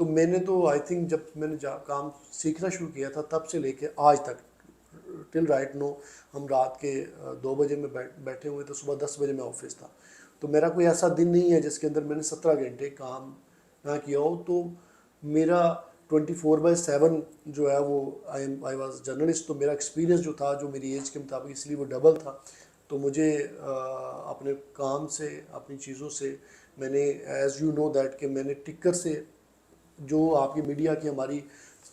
تو میں نے تو آئی تھنک جب میں نے کام سیکھنا شروع کیا تھا تب سے لے کے آج تک ٹل رائٹ نو ہم رات کے 2 بجے میں بیٹھے ہوئے تو صبح 10 بجے میں آفس تھا. تو میرا کوئی ایسا دن نہیں ہے جس کے اندر میں نے 17 گھنٹے کام نہ کیا ہو. تو میرا 24/7 جو ہے وہ آئی واز جرنلسٹ. تو میرا ایکسپیرینس جو تھا جو میری ایج کے مطابق اس لیے وہ ڈبل تھا. تو مجھے اپنے کام سے اپنی چیزوں سے میں نے ایز یو نو دیٹ کہ میں نے ٹکر سے جو آپ کی میڈیا کی ہماری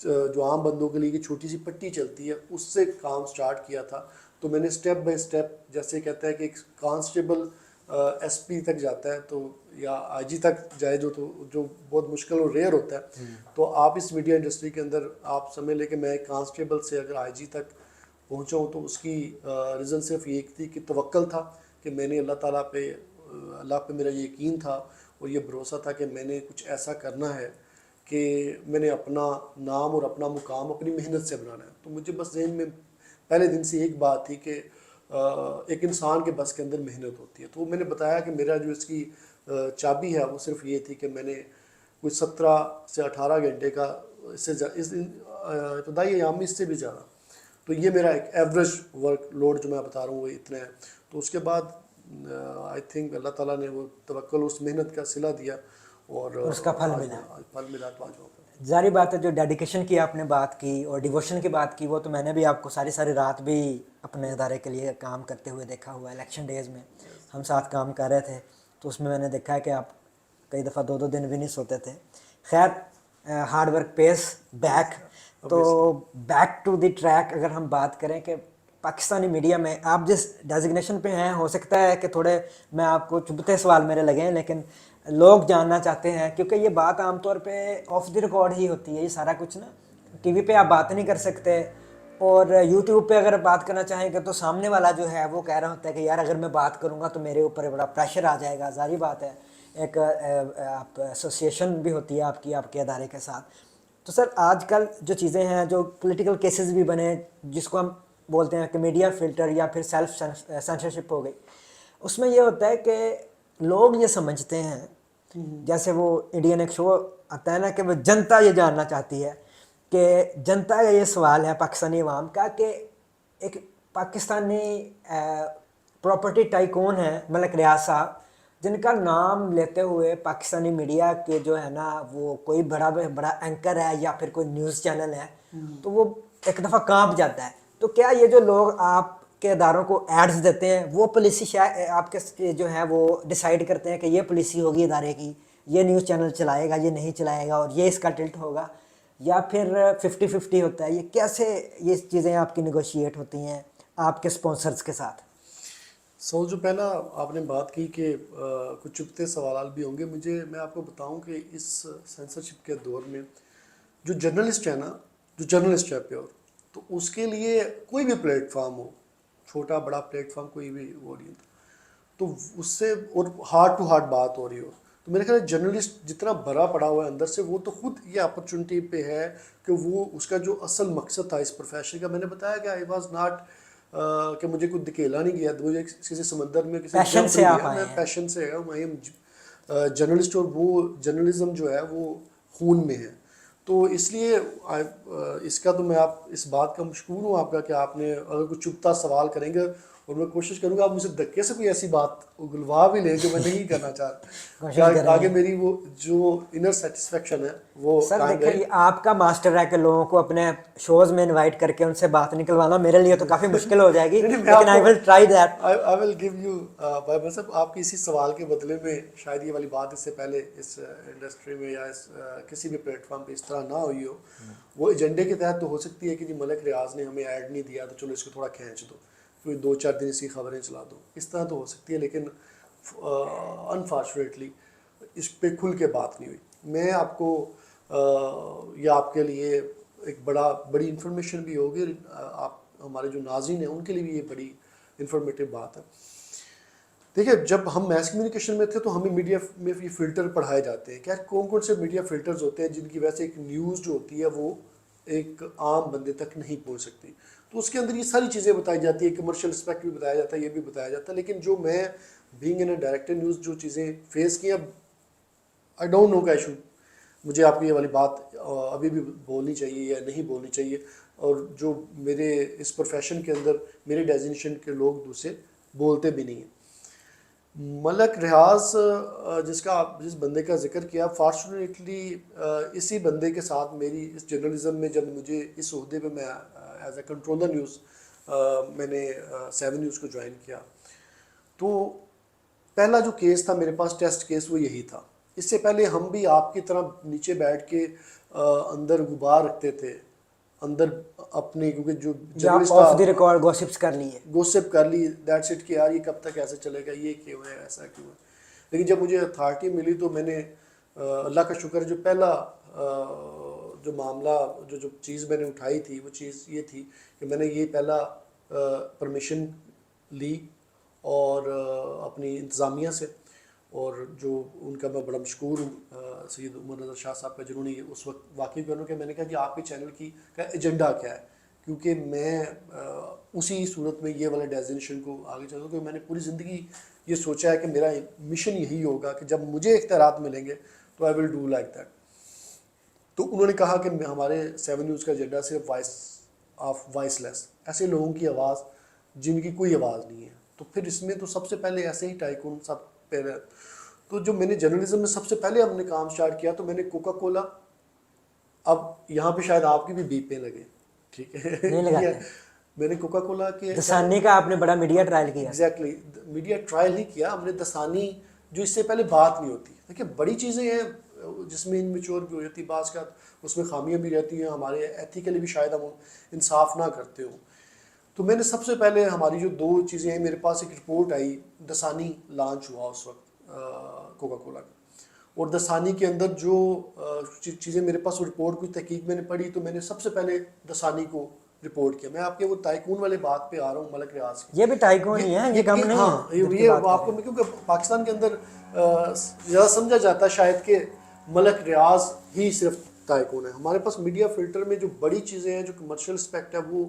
جو عام بندوں کے لیے کہ چھوٹی سی پٹی چلتی ہے اس سے کام سٹارٹ کیا تھا. تو میں نے اسٹیپ بائی اسٹیپ جیسے کہتا ہے کہ ایک کانسٹیبل ایس پی تک جاتا ہے تو یا آئی جی تک جائے جو بہت مشکل اور ریئر ہوتا ہے. تو آپ اس میڈیا انڈسٹری کے اندر آپ سمجھ لیں کہ میں ایک کانسٹیبل سے اگر آئی جی تک پہنچا ہوں تو اس کی ریزن صرف یہ تھی کہ توکل تھا کہ میں نے اللہ پہ میرا یقین تھا اور یہ بھروسہ تھا کہ میں نے کچھ ایسا کرنا ہے کہ میں نے اپنا نام اور اپنا مقام اپنی محنت سے بنانا ہے. تو مجھے بس ذہن میں پہلے دن سے ایک بات تھی کہ ایک انسان کے بس کے اندر محنت ہوتی ہے. تو میں نے بتایا کہ میرا جو اس کی چابی ہے وہ صرف یہ تھی کہ میں نے کچھ 17 سے 18 گھنٹے کا اس ابتدائی ایام میں اس سے بھی زیادہ. تو یہ میرا ایک ایوریج ورک لوڈ جو میں بتا رہا ہوں وہ اتنا ہے. تو اس کے بعد آئی تھنک اللہ تعالیٰ نے وہ توکل اس محنت کا صلہ دیا اور اس کا پھل ملا. پھل ملا تو آج ہو گیا. ظاہری بات ہے جو ڈیڈیکیشن کی آپ نے بات کی اور ڈیووشن کی بات کی وہ تو میں نے بھی آپ کو ساری رات بھی اپنے ادارے کے لیے کام کرتے ہوئے دیکھا ہوا ہے. الیکشن ڈیز میں ہم ساتھ کام کر رہے تھے تو اس میں نے دیکھا ہے کہ آپ کئی دفعہ 2 دن بھی نہیں سوتے تھے. خیر ہارڈ ورک پیس بیک. تو بیک ٹو دی ٹریک اگر ہم بات کریں کہ پاکستانی میڈیا میں آپ جس ڈیزگنیشن پہ ہیں ہو سکتا ہے کہ تھوڑے میں آپ کو چبھتے سوال میرے لگے ہیں لیکن لوگ جاننا چاہتے ہیں کیونکہ یہ بات عام طور پہ آف دی ریکارڈ ہی ہوتی ہے. یہ سارا کچھ نا ٹی وی پہ آپ بات نہیں کر سکتے اور یوٹیوب پہ اگر بات کرنا چاہیں گے تو سامنے والا جو ہے وہ کہہ رہا ہوتا ہے کہ یار اگر میں بات کروں گا تو میرے اوپر بڑا پریشر آ جائے گا. ظاہری بات ہے ایک آپ ایسوسیشن بھی ہوتی ہے آپ کے ادارے کے ساتھ. تو سر آج کل جو چیزیں ہیں جو پولیٹیکل کیسز بھی بنے جس کو ہم بولتے ہیں کہ میڈیا فلٹر یا پھر سیلف سینسرشپ ہو گئی, اس میں یہ ہوتا ہے کہ لوگ یہ سمجھتے ہیں جیسے وہ انڈین ایک شو آتا ہے نا کہ وہ جنتا یہ جاننا چاہتی ہے کہ جنتا کا یہ سوال ہے پاکستانی عوام کا کہ ایک پاکستانی پراپرٹی ٹائکون ہے ملک ریاض صاحب جن کا نام لیتے ہوئے پاکستانی میڈیا کے جو ہے نا وہ کوئی بڑا اینکر ہے یا پھر کوئی نیوز چینل ہے تو وہ ایک دفعہ کانپ جاتا ہے. تو کیا یہ جو لوگ آپ کے اداروں کو ایڈز دیتے ہیں وہ پالیسی آپ کے جو ہے وہ ڈیسائیڈ کرتے ہیں کہ یہ پالیسی ہوگی ادارے کی, یہ نیوز چینل چلائے گا یہ نہیں چلائے گا اور یہ اس کا ٹلٹ ہوگا, یا پھر 50-50 ہوتا ہے؟ یہ کیسے یہ چیزیں آپ کی نیگوشیٹ ہوتی ہیں آپ کے اسپانسرز کے ساتھ؟ جو پہلا آپ نے بات کی کہ کچھ چبھتے سوالات بھی ہوں گے. میں آپ کو بتاؤں کہ اس سینسرشپ کے دور میں جو جرنلسٹ ہے نا, جو جرنلسٹ ہے پیور, تو اس کے لیے کوئی بھی پلیٹ فارم ہو, چھوٹا بڑا پلیٹ فارم کوئی بھی وہ نہیں ہوتا, تو اس سے اور ہارٹ ٹو ہارٹ بات ہو رہی ہو تو میرے خیال جرنلسٹ جتنا بھرا پڑا ہوا ہے اندر سے وہ تو خود یہ اپرچونٹی پہ ہے کہ وہ اس کا جو اصل مقصد تھا اس پروفیشن کا, میں نے بتایا کہ آئی واز ناٹ کہ مجھے کوئی دھکیلا نہیں گیا, مجھے کسی سمندر میں کسی پیشن سے آپ میں پیشن سے ہے, میں جرنلسٹ اور وہ جرنلزم جو ہے وہ خون میں ہے. تو اس لیے اس کا تو میں آپ اس بات کا مشکور ہوں آپ کا کہ آپ نے اگر کوئی چبھتا سوال کریں گے اور میں کوشش کروں گا آپ مجھے دھکے سے کوئی ایسی بات اگلوا بھی لیں جو میں نہیں کرنا چاہتا آگے میری وہ جو انر سیٹسفیکشن ہے وہ سر دیکھیں آپ کا ماسٹر ہے کہ لوگوں کو اپنے شوز میں انوائٹ کر کے ان سے بات نکلوانا میرے لیے تو کافی مشکل ہو جائے گی, لیکن I will try that. I will give you بھائی صاحب آپ کی اسی سوال کے بدلے میں شاید یہ والی بات اس سے پہلے اس انڈسٹری میں یا کسی بھی پلیٹ فارم پہ اس طرح نہ ہوئی ہو. وہ ایجنڈے کے تحت تو ہو سکتی ہے کہ جی ملک ریاض نے ہمیں ایڈ نہیں دیا تو چلو اس کو تھوڑا کھینچ دو, کوئی 2-4 دن اس کی خبریں چلا دو, اس طرح تو ہو سکتی ہے, لیکن انفارچونیٹلی اس پہ کھل کے بات نہیں ہوئی. میں آپ کو یا آپ کے لیے ایک بڑی انفارمیشن بھی ہوگی, آپ ہمارے جو ناظرین ہیں ان کے لیے بھی یہ بڑی انفارمیٹیو بات ہے. دیکھیے جب ہم میس کمیونیکیشن میں تھے تو ہمیں میڈیا میں یہ فلٹر پڑھائے جاتے ہیں, کیا کون سے میڈیا فلٹرز ہوتے ہیں جن کی وجہ سے ایک نیوز جو ہوتی ہے وہ ایک عام بندے تک نہیں پہنچ سکتی. تو اس کے اندر یہ ساری چیزیں بتائی جاتی ہیں, کمرشل اسپیکٹ بھی بتایا جاتا ہے, یہ بھی بتایا جاتا ہے. لیکن جو میں being in a director news جو چیزیں فیس کی, اب آئی ڈونٹ نو کا ایشو مجھے آپ کو یہ والی بات ابھی بھی بولنی چاہیے یا نہیں بولنی چاہیے، اور جو میرے اس پروفیشن کے اندر میرے ڈیزینیشن کے لوگ دوسرے بولتے بھی نہیں ہیں۔ ملک ریاض جس بندے کا ذکر کیا، فارچونیٹلی اسی بندے کے ساتھ میری اس جرنلزم میں، جب مجھے اس عہدے پہ میں ایز اے کنٹرولر نیوز میں نے 7 نیوز کو جوائن کیا، تو پہلا جو کیس تھا میرے پاس ٹیسٹ کیس وہ یہی تھا۔ اس سے پہلے ہم بھی آپ کی طرح نیچے بیٹھ کے اندر غبار رکھتے تھے اندر اپنے، کیونکہ جو آپ آف دی ریکارڈ گوسپس کر لیے، گوسپ کر لی، دیٹس اٹ، کہ یار یہ کب تک ایسے چلے گا، یہ کیوں ہے، ایسا کیوں ہے۔ لیکن جب مجھے اتھارٹی ملی تو میں نے اللہ کا شکر، جو پہلا جو معاملہ جو چیز میں نے اٹھائی تھی وہ چیز یہ تھی کہ میں نے یہ پہلا پرمیشن لی اور اپنی انتظامیہ سے، اور جو ان کا میں بڑا مشکور ہوں سید عمر نظر شاہ صاحب کا، جنہوں نے اس وقت واقعی کروں کہ میں نے کہا کہ آپ کے چینل کی کا ایجنڈا کیا ہے، کیونکہ میں اسی صورت میں یہ والا ڈیزینیشن کو آگے چلوں، کہ میں نے پوری زندگی یہ سوچا ہے کہ میرا مشن یہی ہوگا کہ جب مجھے اختیارات ملیں گے تو آئی ول ڈو لائک دیٹ۔ تو انہوں نے کہا کہ ہمارے 7 نیوز کا ایجنڈا صرف وائس لیس، ایسے لوگوں کی آواز جن کی کوئی آواز نہیں ہے۔ تو پھر اس میں تو سب سے پہلے ایسے ہی ٹائکون سب پہلے، تو جو میں نے جرنلزم میں سب سے پہلے ہم نے کام سٹارٹ کیا، تو میں نے کوکا کولا، اب یہاں پہ شاید آپ کی بھی بیپ پہ لگے، ٹھیک ہے، نہیں لگاتے، میں نے کوکا کولا کے دسانی کا آپ نے بڑا میڈیا ٹرائل کیا، ایگزیکٹلی میڈیا ٹرائل ہی کیا ہم نے۔ دسانی جو اس سے پہلے بات نہیں ہوتی، دیکھیے بڑی چیزیں ہیں جس میں انمیچور بھی ہو جاتی، بعض کا اس میں خامیاں بھی رہتی ہیں، ہمارے ایتھیکلی بھی شاید ہم انصاف نہ کرتے ہوں۔ تو میں نے سب سے پہلے ہماری جو 2 چیزیں ہیں، میرے پاس ایک رپورٹ آئی، دسانی لانچ ہوا اس وقت کوکا کولا کا، اور دسانی کے اندر جو چیزیں میرے پاس رپورٹ کی تحقیق میں نے پڑھی، تو میں نے سب سے پہلے دسانی کو رپورٹ کیا۔ میں آپ کے وہ ٹائکون والے بات پہ آ رہا ہوں، ملک ریاض کی، یہ بھی ٹائکون ہی ہے، یہ کم نہیں ہاں ہے، یہ آپ کو، کیونکہ پاکستان کے اندر زیادہ سمجھا جاتا ہے شاید کہ ملک ریاض ہی صرف ٹائکون ہے۔ ہمارے پاس میڈیا فلٹر میں جو بڑی چیزیں ہیں، جو کمرشل اسپیکٹ ہے، وہ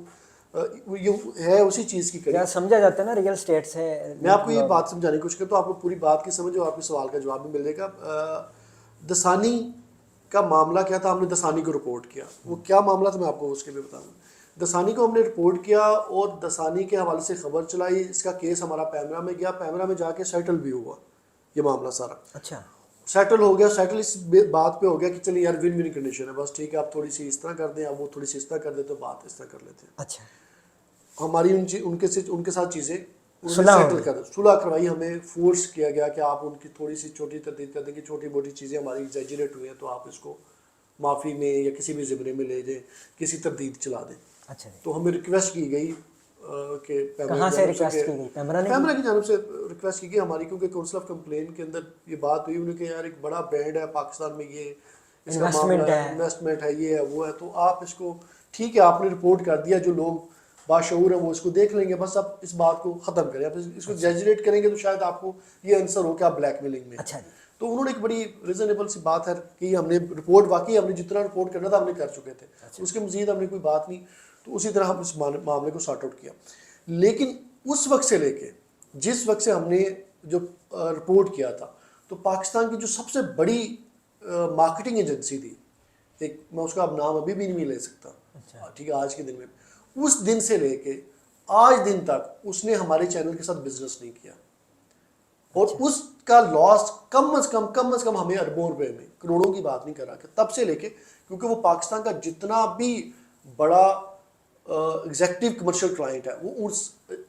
ہے اسی چیز کی کڑی۔ سمجھا جاتا ہے نا ریئل اسٹیٹ سے۔ میں آپ کو یہ بات سمجھانے کی کوشش کرتا ہوں، آپ کو پوری بات کی سمجھ، اور آپ کے سوال کا جواب بھی مل جائے گا۔ دسانی کا معاملہ کیا تھا، ہم نے دسانی کو رپورٹ کیا۔ وہ کیا معاملہ تھا میں آپ کو اس کے بھی بتاؤں۔ دسانی کو ہم نے رپورٹ کیا اور دسانی کے حوالے سے خبر چلائی، اس کا کیس ہمارا پیمرا میں گیا، پیمرا میں جا کے سیٹل بھی ہوا یہ معاملہ سارا۔ اچھا، سیٹل ہو گیا، سیٹل اس بات پہ ہو گیا کہ چلیے یار ون ون کنڈیشن ہے، بس ٹھیک ہے، آپ تھوڑی سی اس طرح کر دیں، آپ وہ تھوڑی سی اس طرح کر دیں، تو بات اس طرح کر لیتے ہیں۔ اچھا، ہماری ان کے ساتھ چیزیں سیٹل کر صلح کروائی، ہمیں فورس کیا گیا کہ آپ ان کی تھوڑی سی چھوٹی تردید کر دیں کہ چھوٹی موٹی چیزیں ہماری ایگزیجریٹ ہوئی ہیں، تو آپ اس کو معافی میں یا کسی بھی زمرے میں لے جائیں، کسی تردید چلا دیں۔ اچھا، تو ہمیں ریکویسٹ کی گئی کہ کہاں سے ریکویسٹ کی گئی؟ پیمرا کی جانب سے ریکویسٹ کی گئی ہماری، کیونکہ کونسل آف کمپلین کے اندر یہ بات ہوئی، انہوں نے کہ یار ایک بڑا برانڈ ہے پاکستان میں، یہ اس کا معاملہ ہے، انویسٹمنٹ ہے، یہ ہے وہ ہے، تو آپ اس کو ٹھیک ہے، آپ نے رپورٹ کر دیا، جو لوگ باشعور ہیں وہ اس کو دیکھ لیں گے، بس آپ اس بات کو ختم کریں، آپ اس کو ایگزیجریٹ کریں گے تو شاید آپ کو یہ آنسر ہو کہ آپ بلیک میلنگ میں۔ اچھا جی، تو انہوں نے ایک بڑی ریزنیبل سی بات ہے کہ ہم نے رپورٹ، واقعی ہم نے جتنا رپورٹ کرنا تھا ہم نے کر چکے تھے، اس کے مزید ہم نے کوئی بات نہیں، تو اسی طرح ہم اس معاملے کو سارٹ آؤٹ کیا۔ لیکن اس وقت سے لے کے جس وقت سے ہم نے جو رپورٹ کیا تھا، تو پاکستان کی جو سب سے بڑی مارکیٹنگ ایجنسی تھی، ایک میں اس کا اب نام ابھی بھی نہیں لے سکتا، ٹھیک ہے، آج کے دن میں، اس دن سے لے کے آج دن تک اس نے ہمارے چینل کے ساتھ بزنس نہیں کیا، اور اس کا لاس کم از کم ہمیں اربوں روپے میں، کروڑوں کی بات نہیں کر رہا، کہ تب سے لے کے، کیونکہ وہ پاکستان کا جتنا بھی بڑا ایگزیکٹو کمرشل کلائنٹ ہے وہ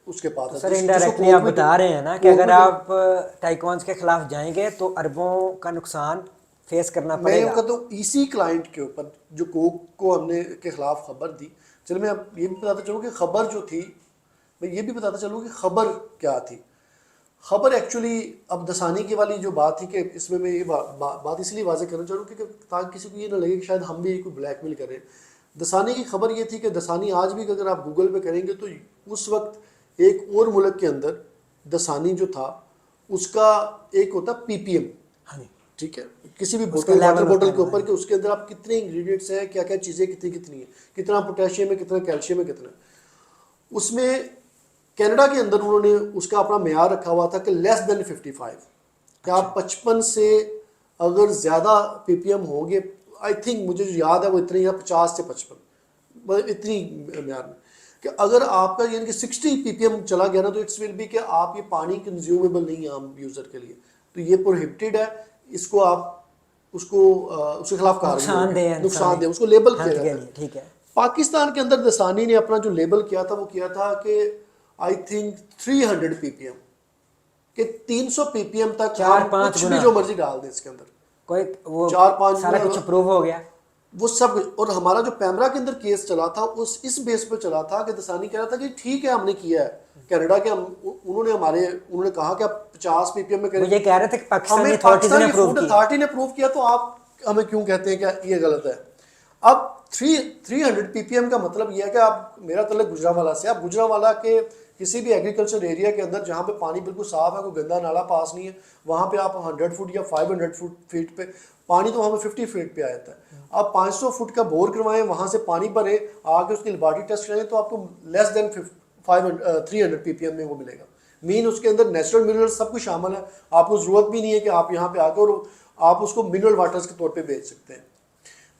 اس کے پاس ہے۔ سر انڈائریکٹلی آپ بتا رہے ہیں نا کہ اگر آپ ٹائکونز کے خلاف جائیں گے تو اربوں کا نقصان فیس کرنا میں پڑے یہ گا۔ کہتا ہوں اسی کلائنٹ کے اوپر جو کوک کو ہم نے کے خلاف خبر دی، چلے میں اب یہ بھی بتاتا چلوں کہ خبر جو تھی، میں یہ بھی بتاتا چلوں کہ خبر کیا تھی۔ خبر ایکچولی اب دسانی کی والی جو بات تھی، کہ اس میں یہ بات اس لیے واضح کرنا چاہوں کہ تاکہ کسی کو یہ نہ لگے کہ شاید ہم بھی کوئی بلیک میل کریں۔ دسانی کی خبر یہ تھی کہ دسانی آج بھی اگر آپ گوگل پہ کریں گے تو اس وقت ایک اور ملک کے اندر دسانی جو تھا اس کا ایک ہوتا پی پی ایم، ٹھیک ہے، کسی بھی بوتل واٹر بوٹل کے اوپر، کہ اس کے اندر آپ کتنے انگریڈینٹس ہیں، کیا کیا چیزیں کتنی ہیں، کتنا پوٹیشیم ہے، کتنا کیلشیم ہے، کتنا، اس میں کینیڈا کے اندر انہوں نے اس کا اپنا معیار رکھا ہوا تھا کہ لیس دین 55، کہ آپ 55 سے اگر زیادہ پی پی ایم ہوں گے، آئی تھنک مجھے جو یاد ہے وہ اتنے یا 50 سے 55 اتنی معیار میں، کہ اگر آپ کا یعنی کہ 60 پی پی ایم چلا گیا نا تو اٹس ول بی کہ آپ یہ پانی کنزیومیبل نہیں ہے عام یوزر کے لیے، تو یہ پروہیبٹیڈ ہے، اس کو آپ اس کے خلاف کارروائی نقصان ہوگی، دہ نقصان دہ، اس کو لیبل کیا ہیلتھ کے جاتا لیے، ہے۔ ٹھیک ہے۔ پاکستان کے اندر دسانی نے اپنا جو لیبل کیا تھا وہ کیا تھا کہ I think 300 P P M, کہ 300 پی پی ایم تک ہم 4-5 کچھ بھی گنا جو مرضی ڈال دیں اس کے اندر، کوئی وہ 4-5 سارا کچھ اپروو ہو گیا۔ وہ سب کچھ۔ اور ہمارا جو پیمرا کے اندر کیس چلا تھا اس بیس پہ چلا تھا کہ دسانی کہہ رہا تھا کہ ٹھیک ہے ہم نے کیا ہے کینیڈا کے، انہوں نے کہا کہ آپ 50 پی پی ایم میں کریں، وہ یہ کہہ رہے تھے کہ پاکستانی ہمیں اتھارٹیز نے پاکستان کی اپروو فوڈ کیا۔ اتھارٹی نے اپروو کیا، تو آپ ہمیں کیوں کہتے ہیں کہ یہ غلط ہے؟ اب 300 پی پی ایم کا مطلب یہ ہے کہ آپ، میرا تعلق گجرانوالہ سے، آپ گجرانوالہ کے کسی بھی ایگریکلچر ایریا کے اندر جہاں پہ پانی بالکل صاف ہے، کوئی گندا نالا پاس نہیں ہے، وہاں پہ آپ 100 فٹ یا 500 فٹ پہ پانی، تو وہاں پہ 50 فٹ پہ آ جاتا ہے، آپ 500 فٹ کا بور کروائیں، وہاں سے پانی بھریں، آ کے اس کی لیبارٹری ٹیسٹ کریں، تو آپ کو لیس دین 300 پی پی ایم میں وہ ملے گا۔ مین اس کے اندر نیچرل منرل سب کچھ شامل ہے، آپ کو ضرورت بھی نہیں ہے کہ آپ یہاں پہ آ کے اور آپ اس کو منرل واٹرز کے طور پہ بیچ سکتے ہیں۔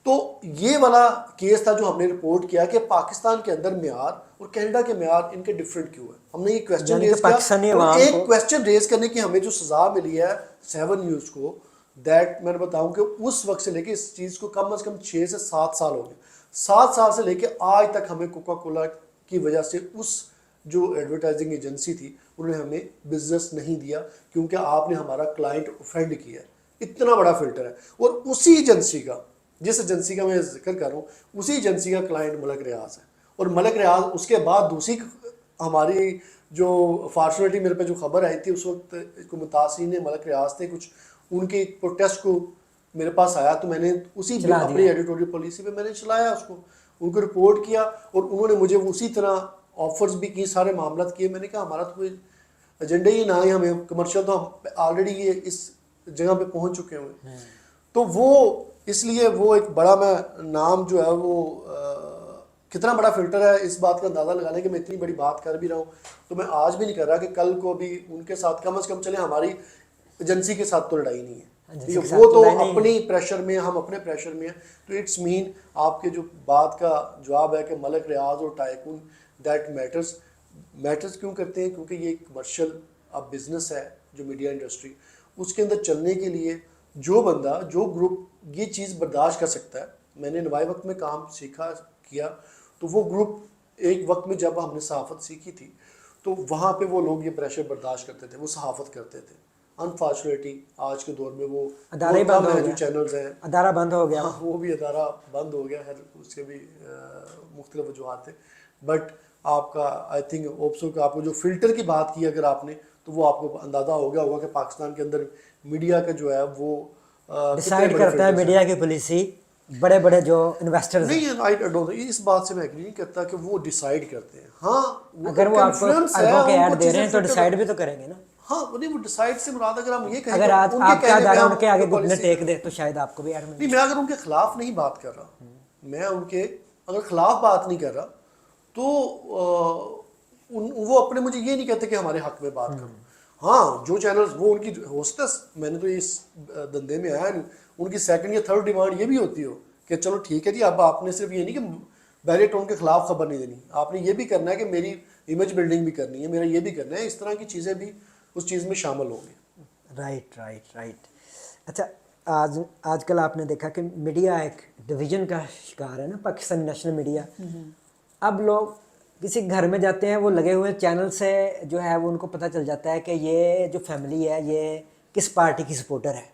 تو یہ والا کیس تھا جو ہم نے رپورٹ کیا کہ پاکستان کے اندر معیار اور کینیڈا کے معیار ان کے ڈفرینٹ کیوں ہیں۔ ہم نے یہ کویسچن یعنی کہ ریز کیا، پاکستانی اور عوام ایک کو کویسچن ریز کرنے کی ہمیں جو سزا ملی ہے 7 نیوز کو، دیٹ میں نے بتاؤں کہ اس وقت سے لے کے اس چیز کو کم از کم 6 سے 7 سال ہو گئے، 7 سال سے لے کے آج تک ہمیں کوکا کولا کی وجہ سے اس جو ایڈورٹائزنگ ایجنسی تھی انہوں نے ہمیں بزنس نہیں دیا، کیونکہ آپ نے ہمارا کلائنٹ اوفینڈ کیا ہے۔ اتنا بڑا فلٹر ہے، اور اسی ایجنسی کا، جس ایجنسی کا میں ذکر کر رہا ہوں، اسی ایجنسی کا کلائنٹ ملک ریاض ہے، اور ملک ریاض اس کے بعد دوسری ہماری جو فارچونیٹلی میرے پہ جو خبر آئی تھی اس وقت کو متاثرین ملک ریاض تھے کچھ، ان کے پروٹیسٹ کو میرے پاس آیا، تو میں نے اسی چلا اپنی دیا۔ ایڈیٹوریل پالیسی پہ میں نے چلایا اس کو، ان کو رپورٹ کیا، اور انہوں نے مجھے اسی طرح آفرز بھی کی، سارے معاملات کیے۔ میں نے کہا ہمارا تو کوئی ایجنڈا ہی نہ ہی، ہمیں کمرشل تو ہم آلریڈی یہ اس جگہ پہ پہنچ چکے ہوئے، تو وہ اس لیے وہ ایک بڑا، میں نام جو ہے وہ کتنا بڑا فلٹر ہے اس بات کا اندازہ لگا لیں کہ میں اتنی بڑی بات کر بھی رہا ہوں، تو میں آج بھی نہیں کر رہا کہ کل کو بھی ان کے ساتھ کم از کم چلے، ہماری ایجنسی کے ساتھ تو لڑائی نہیں ہے، ایجنسی ٹھیک کے ہے، ساتھ وہ تو لڑائی نہیں ہے۔ اپنی پریشر میں، ہم اپنے پریشر میں ہیں، تو اٹس مین آپ کے جو بات کا جواب ہے کہ ملک ریاض اور ٹائکون دیٹ میٹرز کیوں کرتے ہیں، کیونکہ یہ ایک کمرشل اب بزنس ہے جو میڈیا انڈسٹری، اس کے اندر چلنے کے لیے جو بندہ، جو گروپ یہ چیز برداشت کر سکتا ہے۔ میں نے نوائی وقت میں کام سیکھا کیا، تو وہ گروپ ایک وقت میں جب ہم نے صحافت سیکھی تھی تو وہاں پہ وہ لوگ یہ پریشر برداشت کرتے تھے، وہ صحافت کرتے تھے۔ انفارچونیٹلی آج کے دور میں وہ ادارہ ہی بہت بند کم ہو ہیں جو گیا، چینلز ہیں، ادارہ بند ہو گیا۔ ہاں وہ بھی ادارہ بند ہو گیا ہے، اس کے بھی مختلف وجوہات تھے، بٹ آپ کا آئی تھنک اوپسو کہ آپ کو جو فلٹر کی بات کی اگر آپ نے، تو وہ آپ کو اندازہ ہو گیا ہوگا کہ پاکستان کے اندر میڈیا کا جو ہے وہ کتنے ڈیسائیڈ بڑے کرتا ہے فلٹرز ہیں۔ میڈیا کی پالیسی بڑے بڑے جو انویسٹرز ہیں۔ نہیں، اس بات سے میں ایگری نہیں کرتا کہ وہ ڈیسائیڈ کرتے ہیں، ہاں اگر ان وہ کا آپ کو انفلوئنس ہے، اربوں کے ان کو ایڈ دے رہے چیزیں ہیں تو فلٹر، ڈیسائیڈ بھی تو کریں گے نا۔ ہاں نہیں، وہ ڈیسائیڈ سے مراد اگر ہم یہ کہیں اگر کہ آج ان کے آپ کا کہنے پہ ادارہ ہم ان کے آگے کوئی گھٹنے پالیسی، ٹیک دے تو شاید آپ کو بھی ایڈ مل نہیں، جائے۔ میں اگر ان کے خلاف نہیں بات کر رہا، میں ان کے اگر خلاف بات نہیں کر رہا، تو وہ اپنے مجھے یہ نہیں کہتے کہ ہمارے حق میں بات کرو۔ ہاں جو چینلز، وہ ان کی ہو سکتا ہے، میں نے تو اس دندے میں آیا نہیں، ان کی سیکنڈ یا تھرڈ ڈیمانڈ یہ بھی ہوتی ہو کہ چلو ٹھیک ہے جی، اب آپ نے صرف یہ نہیں کہ ڈائریکٹ ان کے خلاف خبر نہیں دینی، آپ نے یہ بھی کرنا ہے کہ میری امیج بلڈنگ بھی کرنی ہے، میرا یہ بھی کرنا ہے، اس طرح کی چیزیں بھی اس چیز میں شامل ہوں گی۔ رائٹ۔ اچھا، آج کل آپ نے دیکھا کہ میڈیا ایک ڈویژن کا شکار ہے نا، پاکستانی نیشنل میڈیا۔ اب لوگ کسی گھر میں جاتے ہیں، وہ لگے ہوئے چینل سے جو ہے وہ ان کو پتہ چل جاتا ہے کہ یہ جو فیملی ہے یہ کس پارٹی کی سپورٹر ہے۔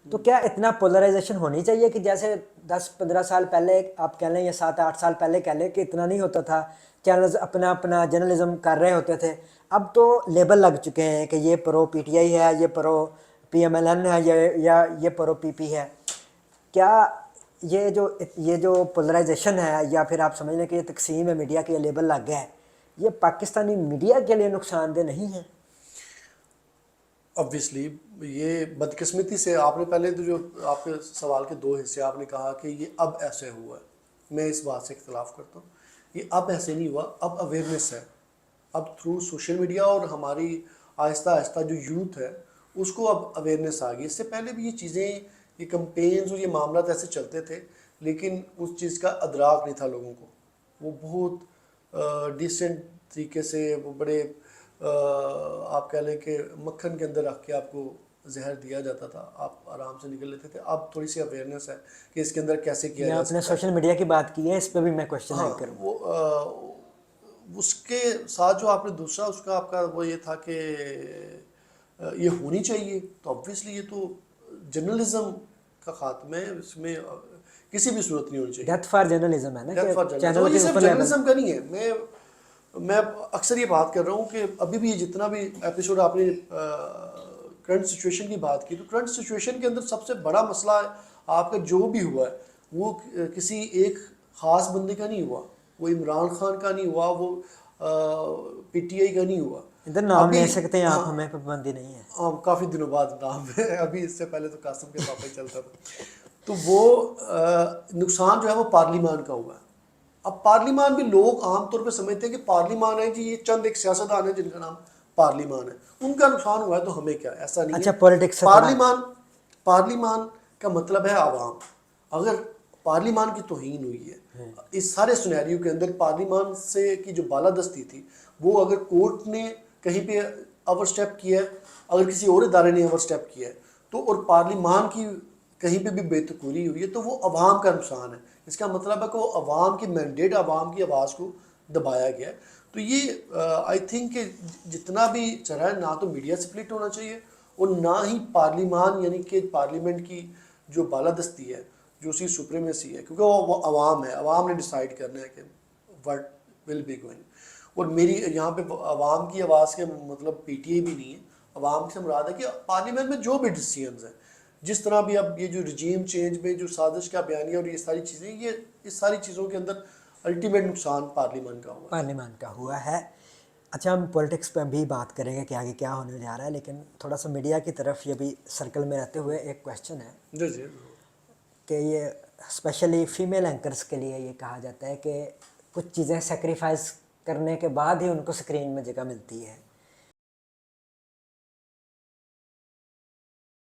تو کیا اتنا پولرائزیشن ہونی چاہیے کہ جیسے 10-15 سال پہلے آپ کہہ لیں یا 7-8 سال پہلے کہہ لیں کہ اتنا نہیں ہوتا تھا، چینلز اپنا جرنلزم کر رہے ہوتے تھے، اب تو لیبل لگ چکے ہیں کہ یہ پرو پی ٹی آئی ہے، یہ پرو پی ایم ایل این ہے، یا یہ پرو پی پی ہے۔ کیا یہ جو پولرائزیشن ہے، یا پھر آپ سمجھ لیں کہ یہ تقسیم ہے میڈیا کے، یہ لیبل لگ گیا ہے، یہ پاکستانی میڈیا کے لیے نقصان دہ نہیں ہے؟ obviously یہ بدقسمتی سے آپ نے پہلے تو جو آپ کے سوال کے 2 حصے آپ نے کہا کہ یہ اب ایسے ہوا ہے، میں اس بات سے اختلاف کرتا ہوں، یہ اب ایسے نہیں ہوا، اب اویئرنیس ہے، اب تھرو سوشل میڈیا اور ہماری آہستہ آہستہ جو یوتھ ہے اس کو اب اویئرنیس آ گئی. اس سے پہلے بھی یہ چیزیں، یہ کمپینز اور یہ معاملات ایسے چلتے تھے، لیکن اس چیز کا ادراک نہیں تھا لوگوں کو. وہ بہت ڈیسنٹ طریقے سے، وہ بڑے آپ کہہ لیں کہ مکھن کے اندر رکھ کے آپ کو زہر دیا جاتا تھا، آپ آرام سے نکل لیتے تھے. اب تھوڑی سی اویئرنیس ہے کہ اس کے اندر کیسے کیا یا جا آپ نے سکتا ہے. سوشل میڈیا کی بات کی ہے، اس پہ بھی میں کوشچن ہاں ایڈ کروں گا. وہ اس کے ساتھ جو آپ نے دوسرا اس کا آپ کا وہ یہ تھا کہ یہ ہونی چاہیے. تو obviously یہ تو جرنلزم کا خاتمہ ہے، اس میں کسی بھی صورت نہیں ہونی چاہیے. ڈیتھ فار جرنلزم ہے نا ڈیتھ کہ فار جرنلزم. چینل اور کے یہ صرف اوپر لیول. جرنلزم کا نہیں ہے، میں اکثر یہ بات کر رہا ہوں کہ ابھی بھی جتنا بھی ایپیسوڈ آپ نے کرنٹ سچویشن کی بات کی، تو کرنٹ سچویشن کے اندر سب سے بڑا مسئلہ آپ کا جو بھی ہوا ہے وہ کسی ایک خاص بندے کا نہیں ہوا. وہ عمران خان کا نہیں ہوا، وہ پی ٹی آئی کا نہیں ہوا. ادھر نام ابھی لے سکتے ہیں آپ، ہمیں پابندی نہیں ہے. کافی دنوں بعد نام ہے، ابھی اس سے پہلے تو قاسم کے پاپا ہی چلتا تھا. تو وہ نقصان جو ہے وہ پارلیمان کا ہوا ہے. اب پارلیمان بھی لوگ عام طور پہ سمجھتے ہیں کہ پارلیمان ہے جی، یہ چند ایک سیاستدان ہیں جن کا نام پارلیمان ہے، ان کا نقصان ہوا ہے تو ہمیں کیا. ایسا نہیں اچھا ہے. پولیٹکس سے تھوڑا پارلیمان کا مطلب ہے عوام. اگر پارلیمان کی توہین ہوئی ہے اس سارے سنیریو کے اندر، پارلیمان سے کی جو بالادستی تھی، وہ اگر کورٹ نے کہیں پہ اوور سٹیپ کیا ہے، اگر کسی اور ادارے نے اوور سٹیپ کیا ہے تو، اور پارلیمان کی کہیں پہ بھی بے تکوری ہوئی ہے تو وہ عوام کا نقصان ہے. اس کا مطلب ہے کہ وہ عوام کی مینڈیٹ، عوام کی آواز کو دبایا گیا ہے. تو یہ آئی تھنک کہ جتنا بھی چل رہا ہے، نہ تو میڈیا سپلٹ ہونا چاہیے اور نہ ہی پارلیمان یعنی کہ پارلیمنٹ کی جو بالادستی ہے، جو اسی سپریمیسی ہے، کیونکہ وہ عوام ہے. عوام نے ڈیسائیڈ کرنا ہے کہ وٹ ول بی گوئنگ. اور میری یہاں پہ عوام کی آواز کے مطلب پی ٹی آئی بھی نہیں ہے. عوام سے مراد ہے کہ پارلیمنٹ میں جو بھی ڈیسیژنز ہیں، جس طرح بھی اب یہ جو رجیم چینج میں جو سازش کا بیانیہ اور یہ ساری چیزیں، یہ اس ساری چیزوں کے اندر الٹیمیٹ نقصان پارلیمان کا ہوا ہے. پارلیمان کا ہوا ہے. اچھا ہم پولیٹکس پہ بھی بات کریں گے کہ آگے کیا ہونے جا رہا ہے، لیکن تھوڑا سا میڈیا کی طرف یہ بھی سرکل میں رہتے ہوئے ایک کویشچن ہے جی جی. کہ یہ اسپیشلی فیمیل اینکرز کے لیے یہ کہا جاتا ہے کہ کچھ چیزیں سیکریفائز کرنے کے بعد ہی ان کو اسکرین میں جگہ ملتی ہے.